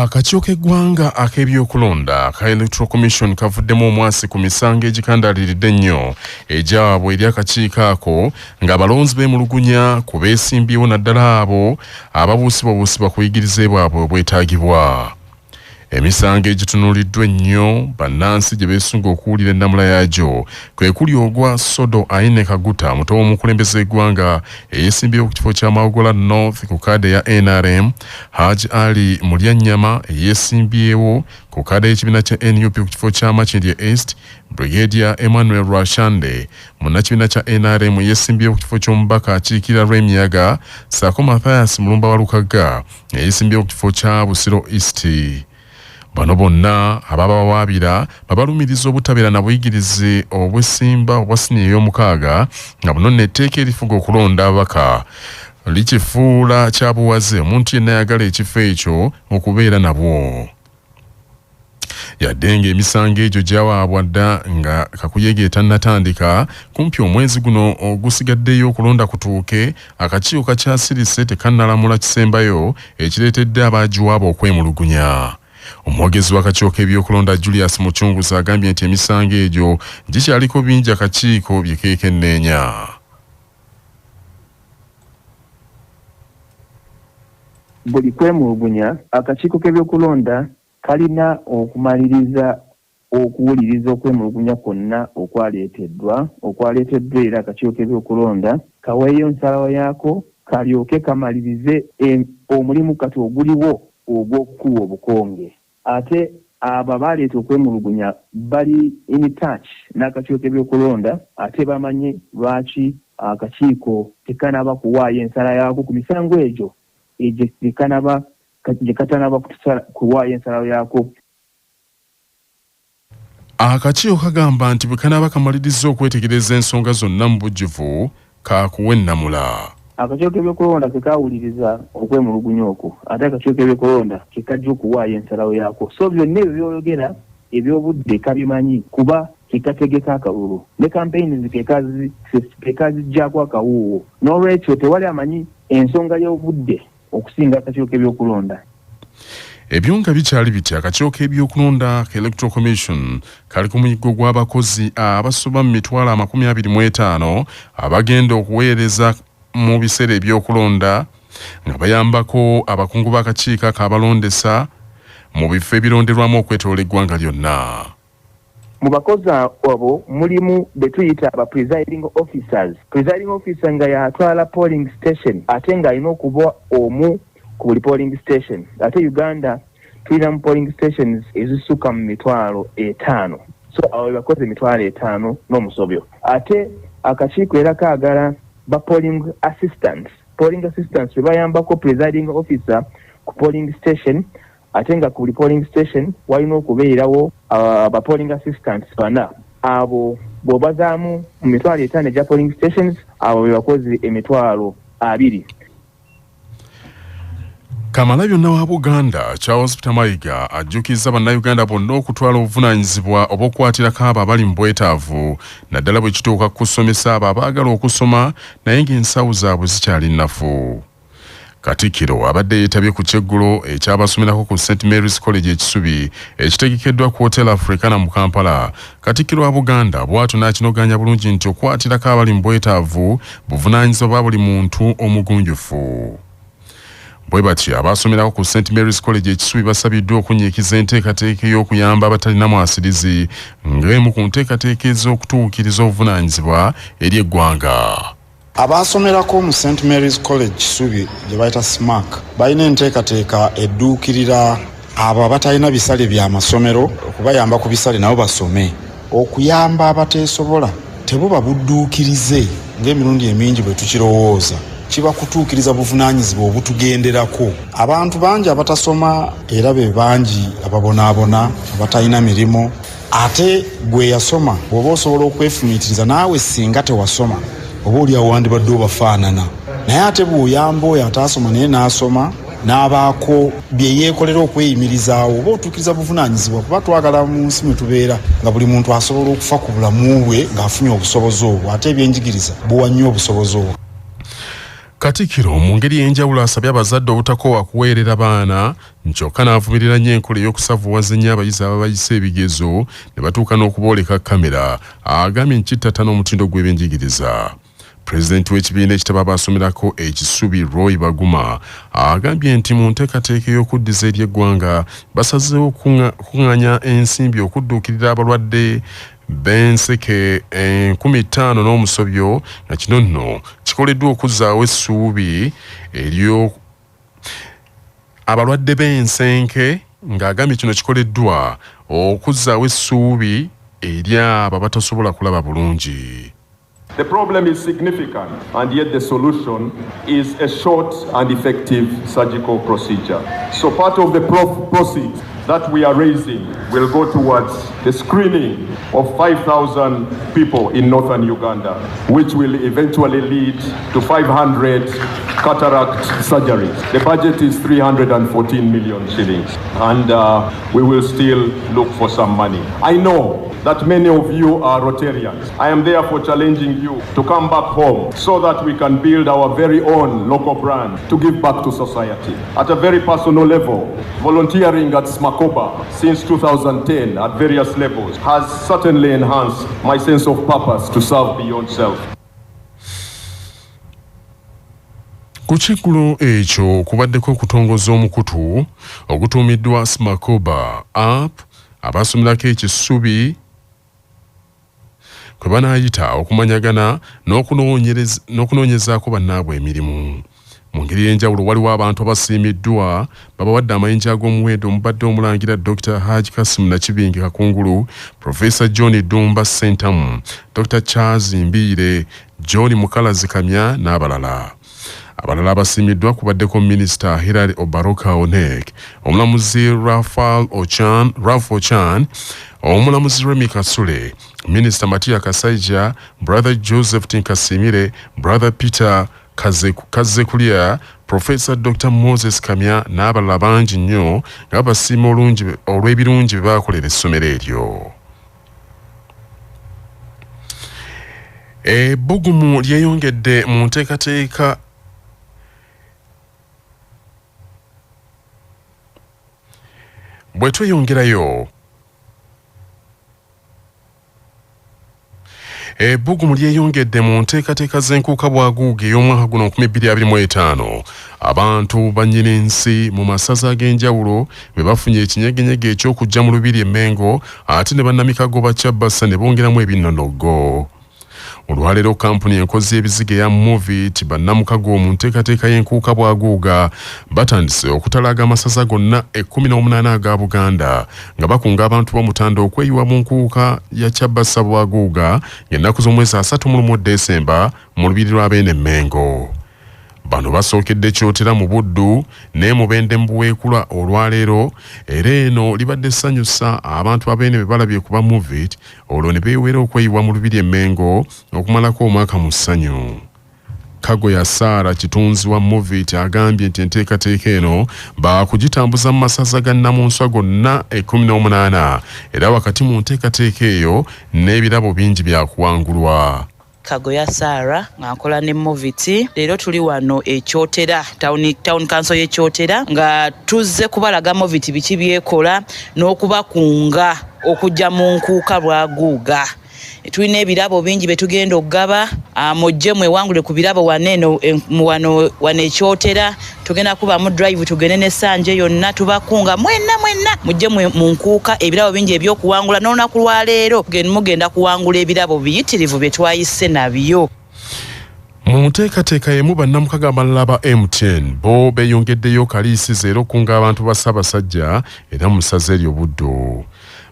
Akakiiko k'eggwanga ak'ebyokulonda ka Electoral Commission kavuddemu Omwasi ku misango egikandaliridde ennyo egyabwe eri akakiiko ako ng'abalonzi beemulugunya ku beesimbyewo naddala abo ababuusibwabuusibwa kuyigirize bwabwe obwetaagibwa. Emisango egitunuuliddwa ennyo bannansi gye beesunga okuwulira ennamula yaagyo kwe kuli ogwa Sodo Aine Kaguta muto w'omukulembeze w'eggwanga eyeesimbyewo ku kifo kya Mawogola North ku kaada ya NRM, Haji Ali Mulyanyama eyeesimbyewo ku kaada y'ekibiina kya NUP ku kifo kya Makindye East, Brigadier Emmanuel Rwashande munnakibiina kya NRM eyeesimbyewo ku kifo ky'omubaka akiikirira Rwemiyaga, ssaako Mathias Mulumba wa Lukagga eyeesimbyewo ku kifo kya Busiro East. Bano bonna ababawaabira babalumiriza obutabeera na buyigirize obwesimba obwa siniya ey'omukaaga nga buno n'etteeka erifuga okulonda ababaka likifuula kya buwaze omuntu yenna ayagala ekifo ekyo okubeera nabwo. Yadde ng'emisango egyo gyawaabwa dda nga kakuyege tannatandika, kumpi omwezi guno ogusigaddeyo okulonda kutuuke, akakiiko kakyasirise tekannalamula kisembayo ekireetedde abaagiwaaba okwemulugunya. Omwogezi w'akakiiko k'ebyokulonda Julius Muchunguzi agambye nti emisango egyo gikyaliko bingi akakiiko bye keekenneenya. Buli kwemulugunya akakiiko k'ebyokulonda kalina okumaliriza okuwuliriza okwemulugunya kwonna okwaleeteddwa era akakiiko k'ebyokulonda kaweeyo nsalawo yaako kalyoke kamalirize omulimu kati oguliwo ogw'okukuwa obukonge. Ate abo abaleeta okwemulugunya bali in touch n'akakiiko k'ebyokulonda ate bamanyi lwaki akakiiko tekanaba kuwaayo ensala yaako ku misango egyo gye katanaba kuwaayo ensala yaako. Akakiiko kagamba nti bwe kanaba kamaliriza okwetegereza ensonga zonna mu bujjuvu kaakuwa ennamula. Akakiiko k'ebyokulonda kekawuliriza okwemulugunya okwo ate akakiiko k'ebyokulonda kekajja okuwaayo ensalawo yaako. So byonna ebyo byoyogera ebyobudde kabimanyi kuba kekategeka akalulu ne campaigns kekaziggyako akawuuwo. N'olwekyo tewali amanyi ensonga y'obudde okusinga akakiiko k'ebyokulonda. Ebyo nga bikyali biti, akakiiko k'ebyokulonda ka Electoral Commission kali ku muyiggo gw'abakozi abasoba mu 25,000 abagenda okuweereza mu biseera ebyokulonda nga bayambako abakungu b'akakiiko akabalondesa mu bifo ebironderwamu okwetoola eggwanga lyonna. Mu bakozi abo mulimu be tuyita aba presiding officers. Presiding officer nga yatwala polling station ate ng'alina okuba omu ku buli polling station. Ate Uganda tulina mu polling stations ezisukka mu 5,000. So abo bakozi 5,000 n'omusobyo. Ate akakiiko era kaagala ba polling assistants. Polling assistants we bayambako presiding officer ku polling station ate nga ku polling station walina okubeerawo ba polling assistants bana. Abo bw'obazaamu mu 5,000 egya polling stations abo be bakozi 20,000. Kamalabyonna wa Buganda Charles Peter Mayiga ajjukizza bannayuganda bonna okutwala obuvunaanyizibwa obw'okukwatirako abo abali mu bwetaavu naddala bwe kituuka ku kusomesa abo abaagala okusoma naye ng'ensawo zaabwe zikyali nnafu. Katikkiro abadde yeetabye ku kyeggulo ekyabasomerako ku St Mary's College ekisubi ekitegekeddwa ku Hotel Africana mu Kampala. Katikkiro wa Buganda bw'atyo n'akinoganya bulungi nti okukwatirako abali mu bwetaavu buvunaanyizibwa bwa buli muntu omugunjufu. Bwe batyo abasomerako ku St Mary's College ekisubi basabiddwa okunyiikiza enteekateeka y'okuyamba abatalina mwasirizi ng'emu ku nteekateeka ez'okutuukiriza obuvunaanyizibwa eri eggwanga. Abasomerako mu St Mary's College Kisubi gye bayita SMAC balina enteekateeka edduukirira abo abatalina bisale by'amasomero okubayamba ku bisale nabo basome. Okuyamba abateesobola tebuba budduukirize ng'emirundi emingi bwe tukirowooza. Kiba kutuukiriza buvunaanyizibwa obutugenderako. Abantu bangi abatasoma era be bangi ababonaabona abatalina mirimu. Ate gwe yasoma bw'oba osobola okwefumiitiriza naawe singa tewasoma oba oliawo wandibadde obafaanana. Naye ate bw'oyamba oyo ataasoma naye n'asoma n'abaako bye yeekolera okweyimirizaawo oba otuukiriza buvunaanyizibwa kuba twagala mu nsi mwe tubeera nga buli muntu asobola okufa ku bulamu bwe ng'afunye obusobozi obwo ate ebyenjigiriza buwa nnyo obusobozi obwo. Katikiro mu ngeri y'enjawulo asabye abazadde obutakoowa kuweerera baana kyokka n'avumirira nnyo enkola ey'okusavuwaza ennyo abayizi ababayisa ebigezo ne batuuka n'okubooleka kamera agambye nkittata n'omutindo gw'ebyenjigiriza. Pulezidenti w'ekibiina ekitaba abasomerako ekisubi Roy Baguma agambye nti mu nteekateeka ey'okuddiza eri eggwanga basazeewo okuŋŋaanya ensimbi okudduukirira abalwadde b'enseke 15 n'omusobyo nga kino nno kikoleddwa okuzzaawo essuubi eryo abalwadde b'ensenke ng'agambye kino kikoleddwa okuzzaawo essuubi eri abo abatasobola kulaba bulungi. The problem is significant, and yet the solution is a short and effective surgical procedure. So part of the proceeds that we are raising will go towards the screening of 5,000 people in northern Uganda, which will eventually lead to 500 cataract surgeries. The budget is 314 million shillings, and we will still look for some money. I know that many of you are Rotarians. I am therefore challenging you to come back home so that we can build our very own local brand to give back to society. At a very personal level, volunteering at Smakoba since 2010 at various levels has certainly enhanced my sense of purpose to serve beyond self. Ku kiggulo ekyo kubaddeko okutongoza omukutu ogutuumiddwa Smakoba app abasomerako ekisubi kwe banaayita okumanyagana n'okunoonyezaako bannaabwe emirimu. Mu ngeri y'enjawulo waliwo abantu abasiimiddwa babawadde amayinja ag'omuwendo omubadde omulangira Dr. Haji Kasim Nakibinge Kakungulu, Professor John Dumba Sentamu, Dr. Charles Mbiire, John Mukalazi Kamya n'abalala. Abalala abasiimiddwa kubaddeko Minisita Hilary Obaroka Onek, omulamuzi Ralph Ochan, omulamuzi Remi Kasule, Minisita Matia Kasaija, Brother Joseph Tinkasimire, Brother Peter Kazekulia, Professor Dr. Moses Kamya n'abalala bangi nnyo nga basiima olw'ebirungi bye baakolera essomero eryo. Ebbugumu lyeyongedde mu nteekateeka bwe tweyongerayo. Ebbugumu lyeyongedde mu nteekateeka z'enkuuka bwaguuga ey'omwaka guno 2025. Abantu bannyina ensi mu masaza ag'enjawulo be bafunye ekinyegenyege eky'okujja mu lubiri e Mengo ate ne bannamikago ba Kyabasa ne bongeramu ebinnonogo. Olwaleero kampuni enkozi y'ebizigo eya Movit bannamukago mu nteekateeka y'enkuuka bwaguuga batandise okutalaga amasaza gonna 18 aga Buganda nga bakunga abantu b'omutanda okweyiwa mu nkuuka ya Kyabasa bwaguuga y'ennaku z'omwezi 31 Desemba mu lubiri lw'abeene Mengo. Bano basookedde kyotera mu Buddu ne mu Bende Mbuweekula olwaleero era eno libadde ssanyusa abantu abeene be balabye kuba Movit olwo ne beewera okweyiwa mu lubiri e Mengo okumalako omwaka mu ssanyu. Kago ya Saara kitunzi wa Movit agambye nti enteekateeka eno baakugitambuza mu masaza ga Nnamunswa gonna 18 era wakati mu nteekateeka eyo n'ebirabo bingi byakuwangulwa. Kago ya Saara ng'akola ne Movit leero tuli wano ekyotera town council y'ekyotera nga tuzze kubalaga Movit biki byekola n'okubakunga okujja mu nkuuka bwaguuga. Tulina ebirabo bingi betugenda okugaba mujje mwewangule ku birabo waneno wano ekyotera tugenda kuba mu drive tugende ne Sanje yonna tubakunga mwenna mujje mu nkuuka ebirabo bingi ebyokuwangula n'olunaku lwaleero mugenda kuwangula ebirabo biyitirivu bye twayise nabyo. Mu nteekateeka emu bannamukago abalala ba M10 bo beeyongeddeyo kaliisiza era okunga abantu ba Ssaabasajja era mu ssaza eryo Buddu.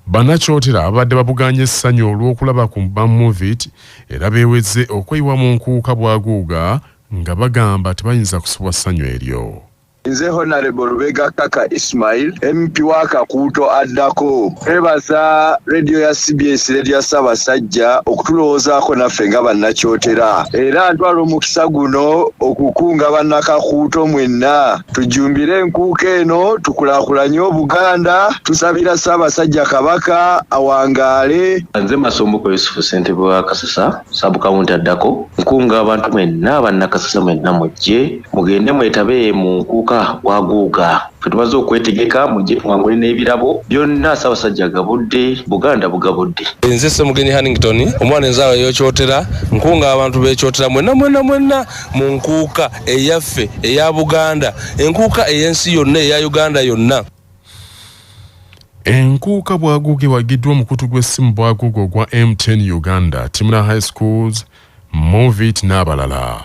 Bannakyotera abadde babuganya essanyu olw'okulaba ku ba Movit era beeweze okweyiwa mu nkuuka bwaguuga nga bagamba tebayinza kusubwa ssanyu eryo. Nze Honorable Rubega Kaka Ismail MP wa Kakuuto addako ebasa radio ya CBS radio ya Ssaabasajja okutulowoozaako naffe nga bannakyotera era ntwala omukisa guno okukunga bannakakuuto mwenna tujumbire enkuuka eno tukulaakulanye Obuganda tusabira Ssaabasajja Kabaka awangaale. Nze Masombuko Yusufu Ssentebe wa Kasasa Sub-County addako nkunga abantu mwenna bannakasasa mwenna mujje mugende mwetabe mu nkuuka waguuga tumaze okwetegeka mujje twangule n'ebirabo byonna Ssaabasajja agabudde Buganda bugabudde. Nze Ssemugenyi Hannington omwana enzaawa y'ekyotera nkunga abantu b'ekyotera mwenna mu nkuuka eyaffe eya Buganda enkuuka ey'ensi yonna eya Uganda yonna. Enkuuka bwaguuge wagiddwa omukutu gw'essimu bwaguuge ogwa M10 Uganda Timuna High Schools Movit n'abalala.